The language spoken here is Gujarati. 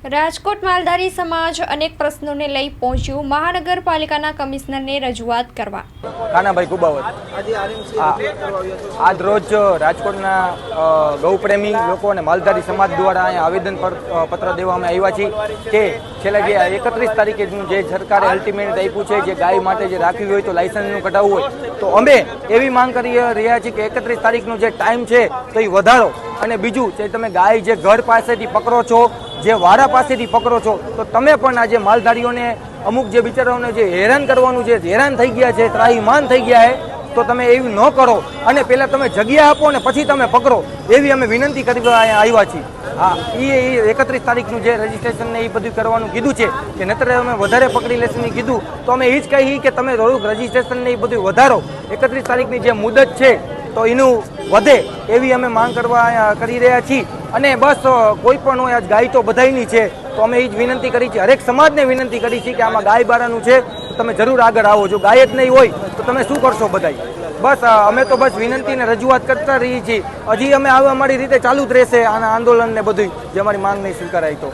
રાજકોટ માલધારી સમાજ અનેક પ્રશ્નોને લઈ પહોંચ્યું મહાનગરપાલિકાના કમિશનરને રજૂઆત કરવા. કાનાભાઈ કુબાવત આજ રોજ રાજકોટના ગૌપ્રેમી લોકો અને માલધારી સમાજ દ્વારા અહીંયા આવેદન પત્ર દેવા અમે આવ્યા છીએ કે છેલ્લા જે 31 તારીખેનું જે સરકારે અલ્ટિમેટ આપ્યું છે, જે ગાય માટે જે રાખવી હોય તો લાયસન્સનું કઢાવવું હોય તો અમે એવી માંગ કરી રહ્યા છીએ કે 31 તારીખનો જે ટાઈમ છે તો એ વધારો. અને બીજું જે તમે ગાય જે ઘર પાસેથી પકડો છો, જે વાડા પાસેથી પકડો છો, તો તમે પણ આજે માલધારીઓને અમુક જે બિચારાઓને જે હેરાન કરવાનું છે, હેરાન થઈ ગયા છે, ત્રાહીમાન થઈ ગયા છે, તો તમે એવું ન કરો અને પહેલા તમે જગ્યા આપો ને પછી તમે પકડો, એવી અમે વિનંતી કરી આવ્યા છીએ. હા, એ 31 તારીખનું જે રજીસ્ટ્રેશન ને એ બધું કરવાનું કીધું છે કે નહીતર અમે વધારે પકડી લેશું નહીં કીધું, તો અમે એ જ કહીએ કે તમે થોડુંક રજીસ્ટ્રેશન ને એ બધું વધારો. 31 તારીખની જે મુદત છે તો એનું વધે એવી અમે માંગ કરી રહ્યા છીએ. અને બસ કોઈ પણ હોય, આજ ગાય તો બધાયની છે, તો અમે એ જ વિનંતી કરી છે, હરેક સમાજને વિનંતી કરી છે કે આમાં ગાય બારાનું છે તો તમે જરૂર આગળ આવો. જો ગાય જ નહીં હોય તો તમે શું કરશો બધાય? બસ અમે તો બસ વિનંતી ને રજૂઆત કરતા રહીએ છીએ. હજી અમે અમારી રીતે ચાલુ જ રહેશે આના આંદોલન ને બધું, જે અમારી માંગ નહીં સ્વીકારાય તો.